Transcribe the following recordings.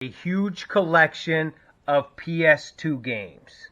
A huge collection of PS2 games.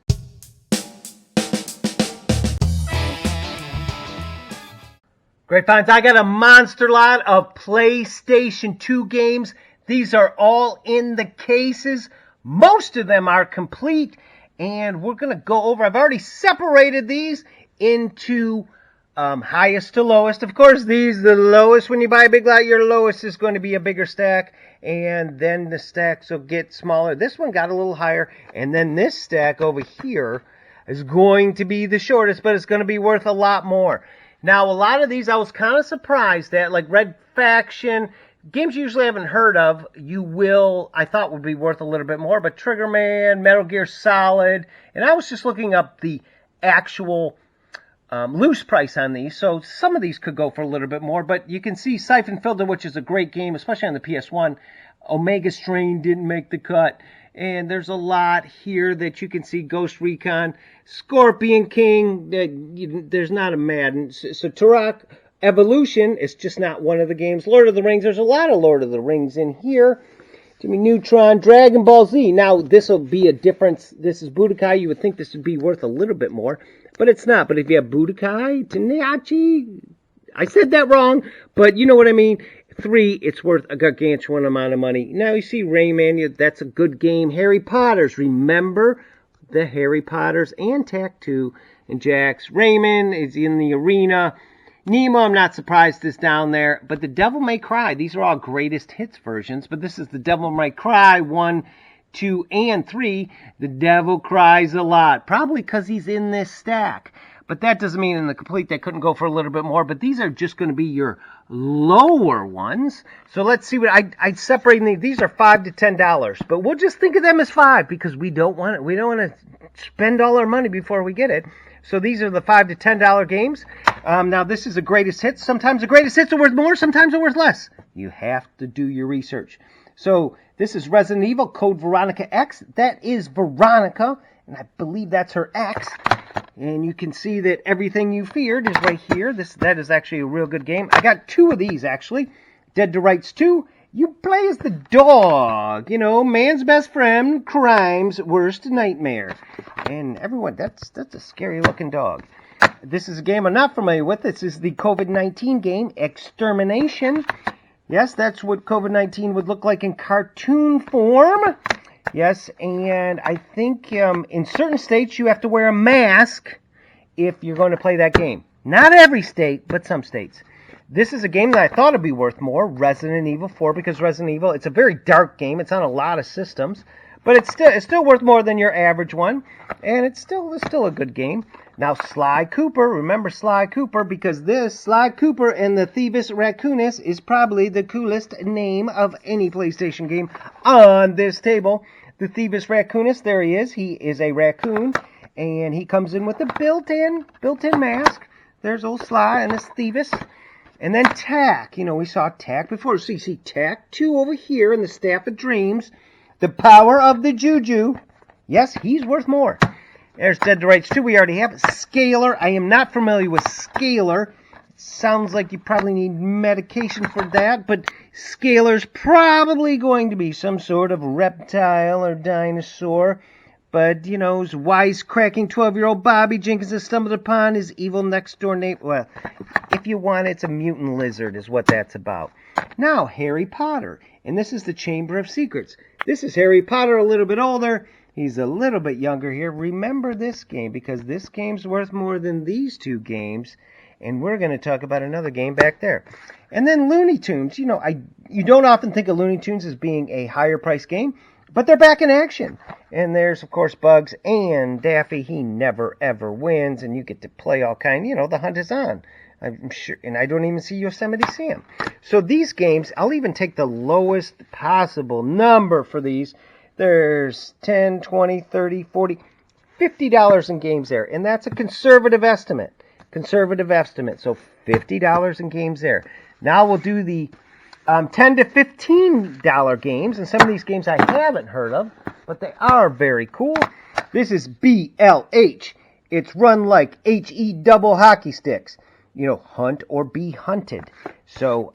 Great finds. I got a monster lot of PlayStation 2 games. These are all in the cases. Most of them are complete, and we're going to go over. I've already separated these into highest to lowest. Of course, these the lowest. When you buy a big lot, your lowest is going to be a bigger stack, and then the stacks will get smaller. This one got a little higher, and then this stack over here is going to be the shortest, but it's going to be worth a lot more. Now, a lot of these I was kind of surprised at, like Red Faction, games you usually haven't heard of, I thought would be worth a little bit more, but Trigger Man, Metal Gear Solid, and I was just looking up the actual loose price on these, so some of these could go for a little bit more, but you can see Siphon Filter, which is a great game, especially on the PS1. Omega Strain didn't make the cut, and there's a lot here that you can see. Ghost Recon, Scorpion King, there's not a Madden. So Turok Evolution is just not one of the games. Lord of the Rings, there's a lot of Lord of the Rings in here. Jimmy Neutron, Dragon Ball Z. Now, this will be a difference. This is Budokai. You would think this would be worth a little bit more, but it's not. But if you have Budokai, Tenkaichi, I said that wrong, but you know what I mean. 3, it's worth a gargantuan amount of money. Now, you see Rayman, that's a good game. Harry Potter's, remember the Harry Potters and Tak-Two and Jax. Rayman is in the arena. Nemo, I'm not surprised is down there. But the Devil May Cry, these are all greatest hits versions, but this is the Devil May Cry 1, 2, and 3. The Devil cries a lot, probably because he's in this stack. But that doesn't mean in the complete they couldn't go for a little bit more. But these are just going to be your lower ones. So let's see what I'd separate these. These are $5 to $10, but we'll just think of them as 5 because we don't want it. We don't want to spend all our money before we get it. So these are the $5 to $10 games. Now this is a greatest hits. Sometimes the greatest hits are worth more. Sometimes they're worth less. You have to do your research. So this is Resident Evil Code Veronica X. That is Veronica, and I believe that's her X. And you can see that Everything You Feared is right here. That is actually a real good game. I got 2 of these, actually. Dead to Rights 2. You play as the dog. You know, man's best friend, crime's worst nightmare. And everyone, that's a scary-looking dog. This is a game I'm not familiar with. This is the COVID-19 game, Extermination. Yes, that's what COVID-19 would look like in cartoon form. Yes, and I think in certain states you have to wear a mask if you're going to play that game. Not every state, but some states. This is a game that I thought would be worth more, Resident Evil 4, because Resident Evil, it's a very dark game. It's on a lot of systems, but it's still worth more than your average one, and it's still a good game. Now, Sly Cooper, remember Sly Cooper, because this, Sly Cooper and the Thievis Raccoonus, is probably the coolest name of any PlayStation game on this table. The Thievis Raccoonus, there he is. He is a raccoon, and he comes in with a built-in mask. There's old Sly and this Thievis. And then Tak. You know, we saw Tak before. So you see Tak-2 over here in the Staff of Dreams. The Power of the Juju. Yes, he's worth more. There's Dead to Rights 2. We already have it. Scalar. I am not familiar with Scalar. Sounds like you probably need medication for that, but Scalar's probably going to be some sort of reptile or dinosaur. But, you know, his wisecracking 12-year-old Bobby Jenkins has stumbled upon his evil next-door neighbor. Well, if you want, it's a mutant lizard is what that's about. Now, Harry Potter. And this is the Chamber of Secrets. This is Harry Potter, a little bit older. He's a little bit younger here. Remember this game, because this game's worth more than these 2 games. And we're going to talk about another game back there. And then Looney Tunes. You know, you don't often think of Looney Tunes as being a higher price game, but they're back in action. And there's, of course, Bugs and Daffy. He never, ever wins, and you get to play all kind. You know, the hunt is on. I'm sure, and I don't even see Yosemite Sam. So these games, I'll even take the lowest possible number for these. There's $10, $20, $30, $40, $50 in games there, and that's a conservative estimate. So $50 in games there. Now we'll do the $10 to $15 games, and some of these games I haven't heard of, but they are very cool. This is BLH. It's run like HE double hockey sticks. You know, hunt or be hunted. So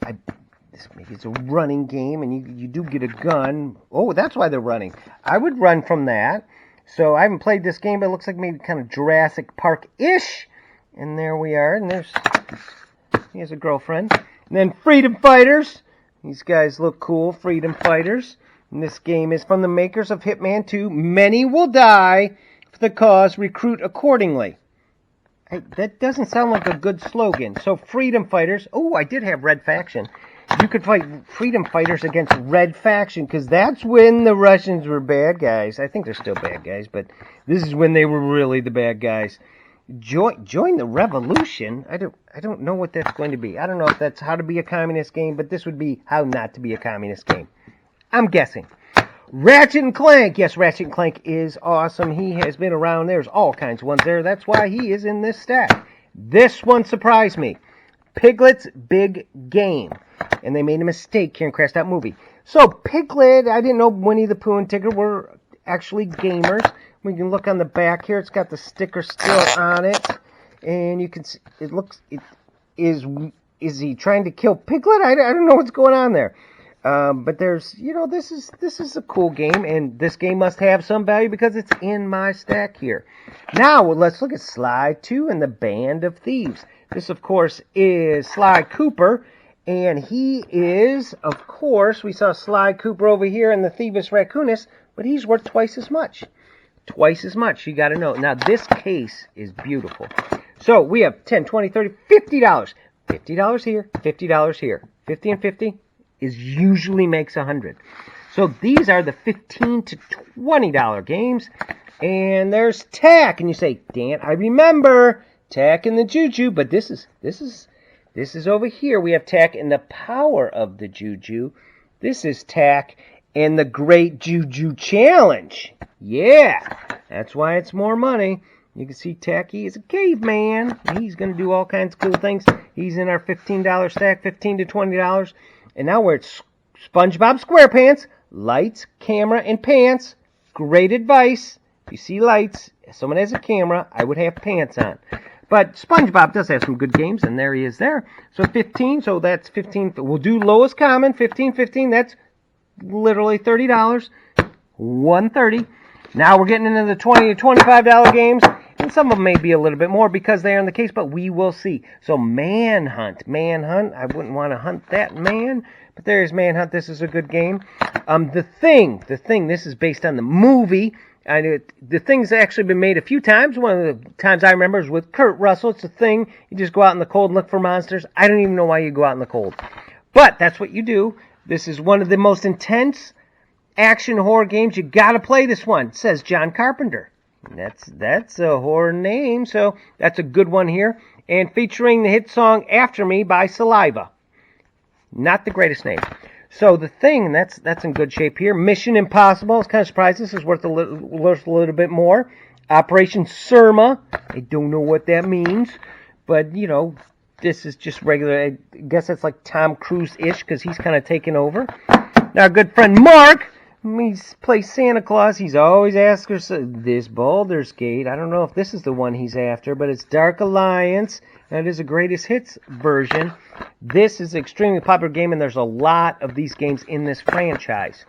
maybe it's a running game, and you do get a gun. Oh, that's why they're running. I would run from that. So I haven't played this game, but it looks like maybe kind of Jurassic Park-ish. And there we are, and he has a girlfriend. And then Freedom Fighters. These guys look cool, Freedom Fighters. And this game is from the makers of Hitman 2. Many will die for the cause, recruit accordingly. That doesn't sound like a good slogan. So Freedom Fighters. Oh, I did have Red Faction. You could fight Freedom Fighters against Red Faction, because that's when the Russians were bad guys. I think they're still bad guys, but this is when they were really the bad guys. Join the revolution? I don't know what that's going to be. I don't know if that's how to be a communist game, but this would be how not to be a communist game. I'm guessing. Ratchet and Clank. Yes, Ratchet and Clank is awesome. He has been around. There's all kinds of ones there. That's why he is in this stack. This one surprised me. Piglet's Big Game. And they made a mistake here in Crash That Movie. So, Piglet, I didn't know Winnie the Pooh and Tigger were actually gamers. We can look on the back here. It's got the sticker still on it. And you can see, is he trying to kill Piglet? I don't know what's going on there. But there's, this is a cool game, and this game must have some value because it's in my stack here. Now, let's look at Sly 2 and the Band of Thieves. This, of course, is Sly Cooper, and he is, of course, we saw Sly Cooper over here in the Thieves Raccoonus, but he's worth twice as much. Twice as much, you got to know. Now, this case is beautiful. So, we have $10, $20, $30, $50. $50 here, $50 here. 50 and 50 usually makes 100. So, these are the $15 to $20 games. And there's Tack. And you say, Dan, I remember Tack and the Juju, but this is over here. We have Tack and the Power of the Juju. This is Tack and the Great Juju Challenge. Yeah, that's why it's more money. You can see Tacky is a caveman. He's going to do all kinds of cool things. He's in our $15 stack, $15 to $20. And now we're at SpongeBob SquarePants. Lights, camera, and pants. Great advice. If you see lights, if someone has a camera, I would have pants on. But SpongeBob does have some good games, and there he is there. So 15, so that's 15. We'll do lowest common, 15, 15. That's literally $30. 130. Now we're getting into the $20 to $25 games, and some of them may be a little bit more because they are in the case, but we will see. So Manhunt. I wouldn't want to hunt that man, but there's Manhunt. This is a good game. The Thing. This is based on the movie. The Thing's actually been made a few times. One of the times I remember is with Kurt Russell. It's a thing. You just go out in the cold and look for monsters. I don't even know why you go out in the cold. But that's what you do. This is one of the most intense action horror games. You gotta play this one. It says John Carpenter. That's a horror name, so that's a good one here. And featuring the hit song After Me by Saliva. Not the greatest name. So The Thing, that's in good shape here. Mission Impossible. I was kind of surprised. This is worth a little bit more. Operation Surma. I don't know what that means, but this is just regular. I guess it's like Tom Cruise-ish because he's kind of taken over. Now, our good friend Mark, he plays Santa Claus. He's always asking us this Baldur's Gate. I don't know if this is the one he's after, but it's Dark Alliance. That is a greatest hits version. This is an extremely popular game, and there's a lot of these games in this franchise.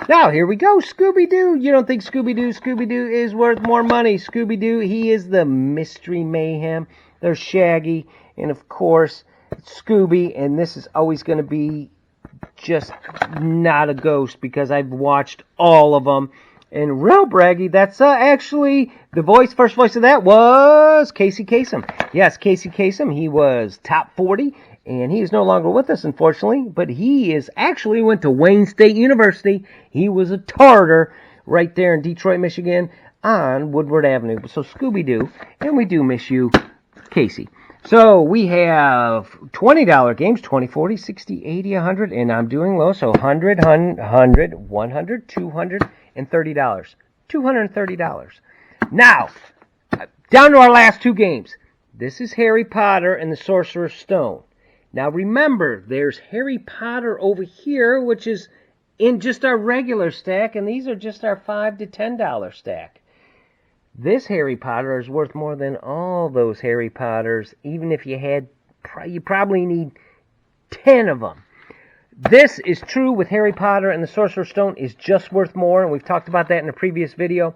Now, here we go. Scooby-Doo. You don't think Scooby-Doo is worth more money. Scooby-Doo, he is the Mystery Mayhem. There's Shaggy, and of course, Scooby, and this is always going to be just not a ghost because I've watched all of them. And real braggy, that's actually the first voice of that was Casey Kasem. Yes, Casey Kasem, he was top 40, and he is no longer with us, unfortunately, but he actually went to Wayne State University. He was a Tartar right there in Detroit, Michigan on Woodward Avenue. So Scooby-Doo, and we do miss you, Casey. So we have $20 games, 20, 40, 60, 80, 100, and I'm doing low, so 100, 100, 200, and $30. $230. Now, down to our last two games. This is Harry Potter and the Sorcerer's Stone. Now remember, there's Harry Potter over here, which is in just our regular stack, and these are just our $5 to $10 stack. This Harry Potter is worth more than all those Harry Potters, even if you probably need 10 of them. This is true with Harry Potter and the Sorcerer's Stone is just worth more, and we've talked about that in a previous video.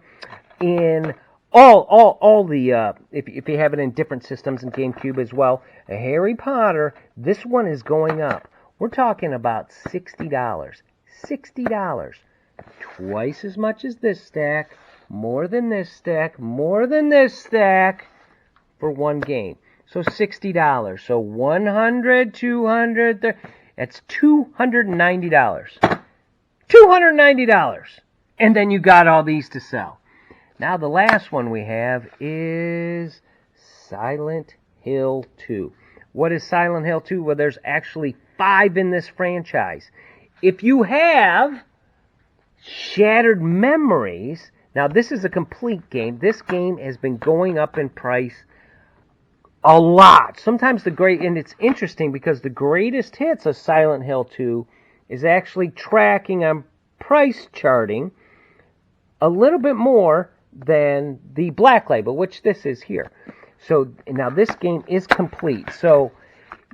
In all the if you have it in different systems and GameCube as well, Harry Potter, this one is going up. We're talking about $60. $60. Twice as much as this stack, more than this stack, more than this stack for one game. So $60. So 100, 200, that's $290. $290. And then you got all these to sell. Now the last one we have is Silent Hill 2. What is Silent Hill 2? Well, there's actually 5 in this franchise. If you have Shattered Memories, now this is a complete game. This game has been going up in price a lot. Sometimes and it's interesting because the greatest hits of Silent Hill 2 is actually tracking on price charting a little bit more than the Black Label, which this is here. So now this game is complete. So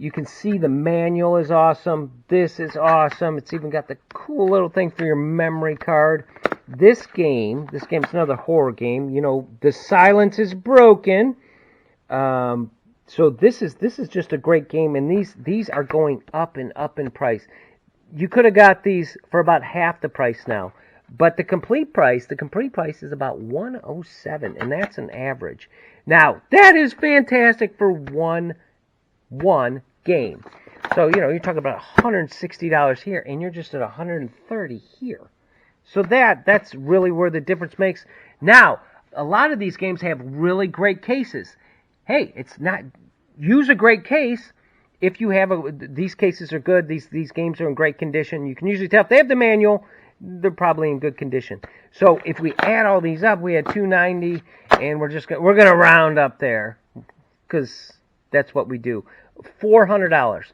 you can see the manual is awesome. This is awesome. It's even got the cool little thing for your memory card. This game's another horror game. You know, the silence is broken. So this is just a great game, and these are going up and up in price. You could have got these for about half the price now. But the complete price is about $107, and that's an average. Now, that is fantastic for one game. So, you know, you're talking about $160 here, and you're just at $130 here. So that's really where the difference makes. Now, a lot of these games have really great cases. Hey, use a great case. If you have these cases are good, these games are in great condition. You can usually tell if they have the manual, they're probably in good condition. So if we add all these up, we had $290, and we're gonna round up there because that's what we do. $400.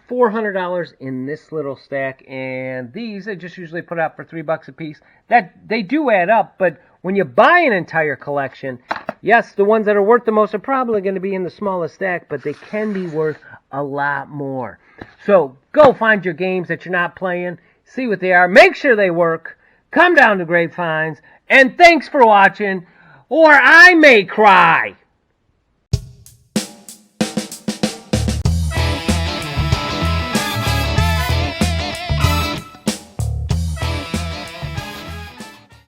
$400 in this little stack, and these I just usually put out for $3 a piece. That they do add up, but when you buy an entire collection, yes, the ones that are worth the most are probably going to be in the smallest stack, but they can be worth a lot more. So go find your games that you're not playing. See what they are. Make sure they work. Come down to Grapevines. And thanks for watching, or I may cry.